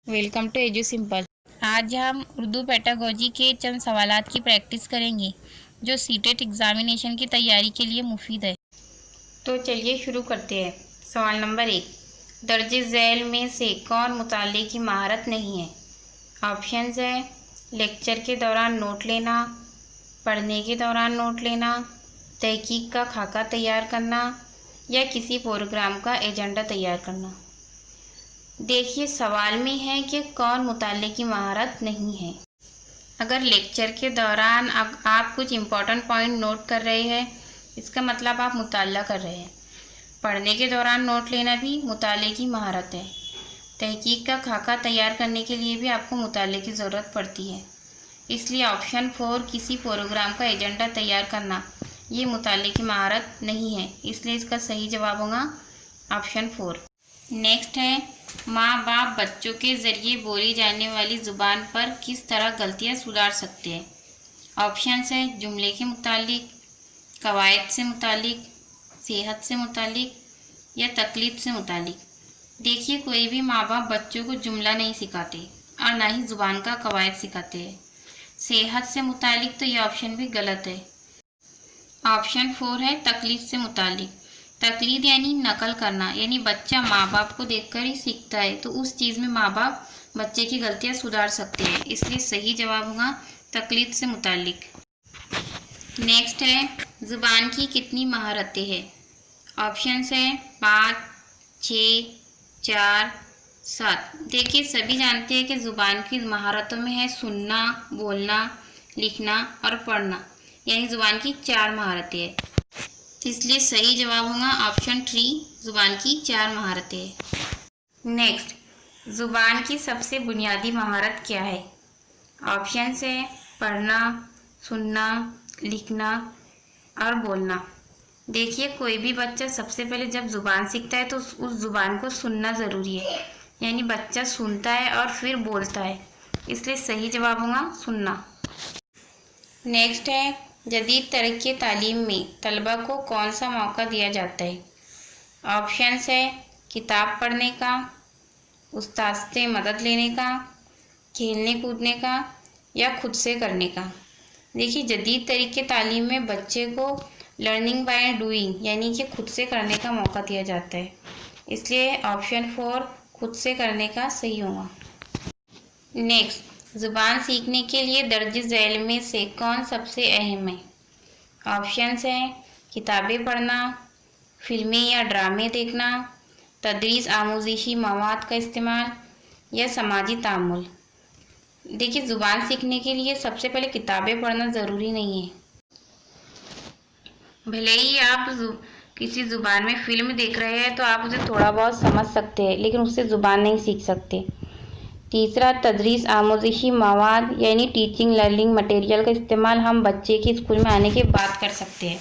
Welcome to edu simple. आज हम Urdu pedagogy के चंद सवालात की प्रैक्टिस करेंगे जो सीटेट एग्ज़ामिनेशन की तैयारी के लिए मुफीद है। तो चलिए शुरू करते हैं। सवाल नंबर 1, दर्ज झैल में से कौन मुताले की महारत नहीं है? ऑप्शंस है लेक्चर के दौरान नोट लेना, पढ़ने के दौरान नोट लेना, तहकीक का खाका तैयार करना या किसी प्रोग्राम का एजेंडा तैयार करना। देखिए सवाल में है कि कौन मुताले की महारत नहीं है। अगर लेक्चर के दौरान आप कुछ इम्पोर्टेंट पॉइंट नोट कर रहे हैं, इसका मतलब आप मुताला कर रहे हैं। पढ़ने के दौरान नोट लेना भी मुताले की महारत है। तहकीक का खाका तैयार करने के लिए भी आपको मुताले की ज़रूरत पड़ती है। इसलिए ऑप्शन 4 किसी प्रोग्राम का एजेंडा तैयार करना ये मुताले की महारत नहीं है। इसलिए इसका सही जवाब होगा ऑप्शन 4। नेक्स्ट है, माँ बाप बच्चों के ज़रिए बोली जाने वाली ज़ुबान पर किस तरह गलतियाँ सुधार सकते हैं? ऑप्शंस है जुमले के मुतालिक, कवायद से मुतालिक, सेहत से मुतालिक या तकलीद से मुतालिक। देखिए कोई भी माँ बाप बच्चों को जुमला नहीं सिखाते और ना ही ज़ुबान का कवायद सिखाते हैं। सेहत से मुतालिक तो ये ऑप्शन भी गलत है। ऑप्शन 4 है तकलीद से मुतालिक। तकलीद यानी नकल करना, यानी बच्चा माँ बाप को देखकर ही सीखता है, तो उस चीज़ में माँ बाप बच्चे की गलतियाँ सुधार सकते हैं। इसलिए सही जवाब होगा तकलीद से मुतालिक। नेक्स्ट है, ज़ुबान की कितनी महारतें हैं? ऑप्शंस है 5, 6, 4, 7। देखिए सभी जानते हैं कि ज़ुबान की महारतों में है सुनना, बोलना, लिखना और पढ़ना, यानी ज़ुबान की 4 महारतें हैं। इसलिए सही जवाब होगा ऑप्शन 3, ज़ुबान की 4 महारतें। नेक्स्ट, ज़ुबान की सबसे बुनियादी महारत क्या है? ऑप्शंस है पढ़ना, सुनना, लिखना और बोलना। देखिए कोई भी बच्चा सबसे पहले जब ज़ुबान सीखता है तो उस ज़ुबान को सुनना ज़रूरी है, यानी बच्चा सुनता है और फिर बोलता है। इसलिए सही जवाब होगा सुनना। नेक्स्ट है, जदीद तरक्की तालीम में तलबा को कौन सा मौका दिया जाता है? ऑप्शंस है किताब पढ़ने का, उस्ताद से मदद लेने का, खेलने कूदने का या खुद से करने का। देखिए जदीद तरीके तालीम में बच्चे को लर्निंग बाय डूइंग यानी कि खुद से करने का मौका दिया जाता है। इसलिए ऑप्शन 4 खुद से करने का सही होगा। नेक्स्ट, ज़ुबान सीखने के लिए दर्ज झैल में से कौन सबसे अहम है? ऑप्शंस हैं किताबें पढ़ना, फिल्में या ड्रामे देखना, तदरीस आमूज़िशी मवाद का इस्तेमाल या समाजी तामुल। देखिए ज़ुबान सीखने के लिए सबसे पहले किताबें पढ़ना ज़रूरी नहीं है। भले ही आप किसी ज़ुबान में फ़िल्म देख रहे हैं तो आप उसे थोड़ा बहुत समझ सकते हैं, लेकिन उससे ज़ुबान नहीं सीख सकते। तीसरा, तदरीस आमूज़िशी मवाद यानी टीचिंग लर्निंग मटेरियल का इस्तेमाल हम बच्चे के स्कूल में आने के बाद कर सकते हैं।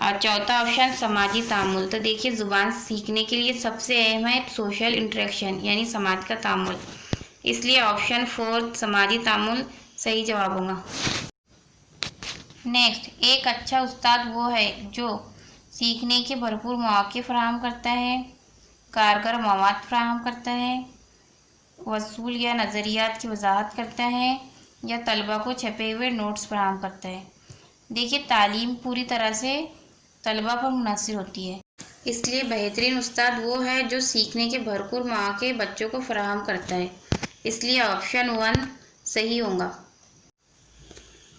और चौथा ऑप्शन समाजी तामुल। तो देखिए ज़ुबान सीखने के लिए सबसे अहम है सोशल इंटरेक्शन यानी समाज का तामुल। इसलिए ऑप्शन 4 समाजी तामुल सही जवाब होगा। नेक्स्ट, एक अच्छा उस्ताद वो है जो सीखने के भरपूर मौके फराहम करता है, कारगर मवाद फराहम करता है, वसूल या नज़रियात की वजाहत करता है या तलबा को छपे हुए नोट्स फराहम करता है। देखिए तालीम पूरी तरह से तलबा पर मुनहसर होती है, इसलिए बेहतरीन उस्ताद वो है जो सीखने के भरपूर मौके बच्चों को फराहम करता है। इसलिए ऑप्शन 1 सही होगा।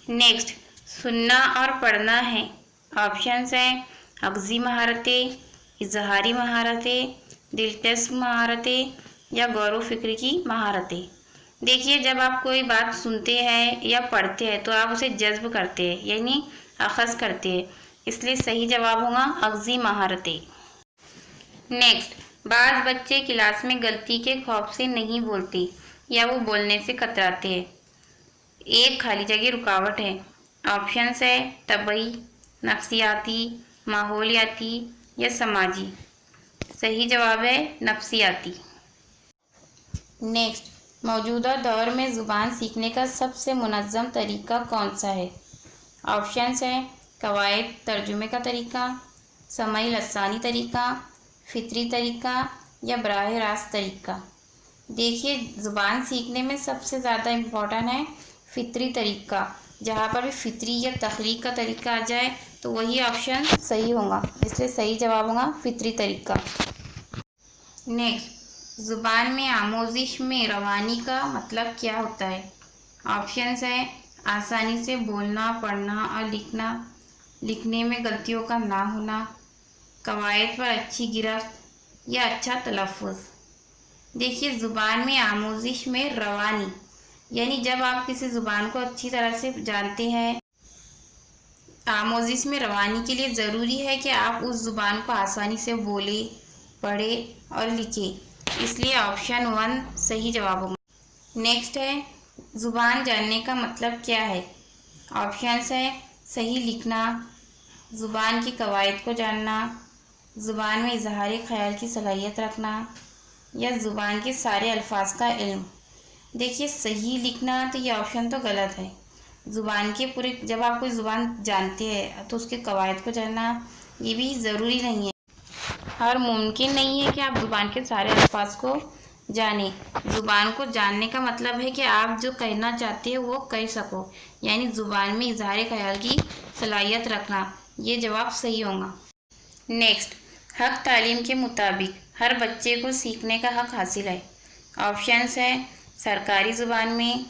नेक्स्ट, सुनना और पढ़ना है। ऑप्शंस हैं अगज़ी महारतें, इजहारी महारतें, दिलचस्प महारतें या गौर फिक्र की महारतें। देखिए जब आप कोई बात सुनते हैं या पढ़ते हैं तो आप उसे जज्ब करते हैं यानी अखज़ करते हैं। इसलिए सही जवाब होगा अगज़ी महारतें। नेक्स्ट, बाज़ बच्चे क्लास में गलती के खौफ से नहीं बोलते या वो बोलने से कतराते हैं। एक खाली जगह रुकावट है। ऑप्शंस है तबई, नफ्सियाती, माहौलियाती या समाजी। सही जवाब है नफ्सियाती। नेक्स्ट, मौजूदा दौर में ज़ुबान सीखने का सबसे मुनज़्ज़म तरीका कौन सा है? ऑप्शंस हैं कवायद तर्जुमे का तरीका, समाई लसानी तरीका, फितरी तरीका या बराह रास्त तरीका। देखिए, ज़ुबान सीखने में सबसे ज़्यादा इम्पोर्टेंट है फितरी तरीका। जहाँ पर भी फितरी या तख्लीक का तरीका आ जाए तो वही ऑप्शन सही होगा, इसलिए सही जवाब होगा फितरी तरीका। नेक्स्ट, ज़ुबान में आमोजिश में रवानी का मतलब क्या होता है? ऑप्शंस है आसानी से बोलना, पढ़ना और लिखना, लिखने में गलतियों का ना होना, कवायद पर अच्छी गिरफ्त या अच्छा तलफ़ुज़। देखिए, ज़ुबान में आमोजिश में रवानी यानी जब आप किसी ज़ुबान को अच्छी तरह से जानते हैं, आमोजिश में रवानी के लिए ज़रूरी है कि आप उस ज़ुबान को आसानी से बोले, पढ़े और लिखे, इसलिए ऑप्शन 1 सही जवाब होगा। नेक्स्ट है, ज़ुबान जानने का मतलब क्या है? ऑप्शंस है सही लिखना, ज़ुबान की कवायद को जानना, ज़ुबान में इजहार ख्याल की सलाहियत रखना या ज़ुबान के सारे अल्फाज का इल्म। देखिए, सही लिखना तो ये ऑप्शन तो गलत है। ज़ुबान के पूरे, जब आप कोई ज़ुबान जानते हैं तो उसके कवायद को जानना ये भी ज़रूरी नहीं है और मुमकिन नहीं है कि आप ज़ुबान के सारे अल्फाज को जानें। ज़ुबान को जानने का मतलब है कि आप जो कहना चाहते हो वो कह सको, यानी ज़ुबान में इजहार ख्याल की सलाहियत रखना। ये जवाब सही होगा। नेक्स्ट, हक तालीम के मुताबिक हर बच्चे को सीखने का हक हासिल है। ऑप्शंस है सरकारी ज़ुबान में,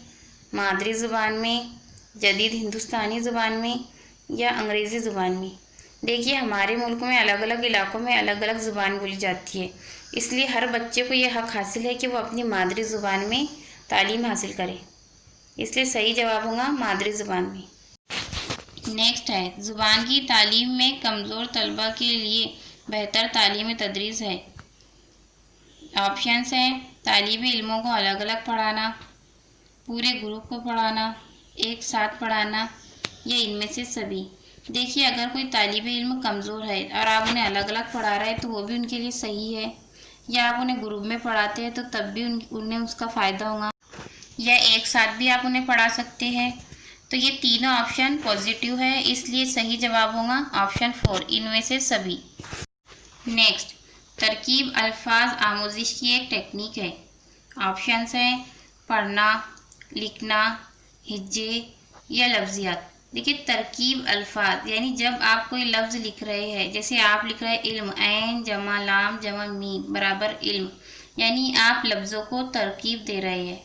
मादरी ज़ुबान में, जदीद हिंदुस्तानी ज़ुबान में या अंग्रेज़ी ज़ुबान में। देखिए, हमारे मुल्क में अलग अलग इलाकों में अलग अलग ज़ुबान बोली जाती है, इसलिए हर बच्चे को ये हक हासिल है कि वो अपनी मादरी ज़ुबान में तालीम हासिल करे, इसलिए सही जवाब होगा मादरी ज़ुबान में। नेक्स्ट है, ज़ुबान की तालीम में कमज़ोर तलबा के लिए बेहतर तालीम तदरीस है। ऑप्शंस हैं तालिबे इल्मों को अलग अलग पढ़ाना, पूरे ग्रुप को पढ़ाना, एक साथ पढ़ाना या इनमें से सभी। देखिए, अगर कोई तालिबे इल्म कमज़ोर है और आप उन्हें अलग अलग पढ़ा रहे हैं तो वो भी उनके लिए सही है, या आप उन्हें ग्रुप में पढ़ाते हैं तो तब भी उन्हें उसका फ़ायदा होगा, या एक साथ भी आप उन्हें पढ़ा सकते हैं। तो ये तीनों ऑप्शन पॉजिटिव है, इसलिए सही जवाब होगा ऑप्शन 4 इनमें से सभी। नेक्स्ट, तरकीब अल्फाज आमोजिश की एक टेक्निक है। ऑप्शंस हैं पढ़ना, लिखना, हिज्जे या लफ्ज़ियात। देखिए, तरकीब अल्फाज यानी जब आप कोई लफ्ज़ लिख रहे हैं, जैसे आप लिख रहे हैं इल्म, ऐन जमा लाम जमा मीम बराबर इल्म, यानी आप लफ्ज़ों को तरकीब दे रहे हैं,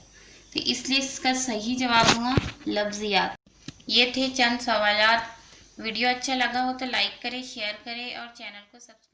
तो इसलिए इसका सही जवाब होगा लफ्ज़ियात। ये थे चंद सवालात। वीडियो अच्छा लगा हो तो लाइक करें, शेयर करें और चैनल को सब्सक्राइब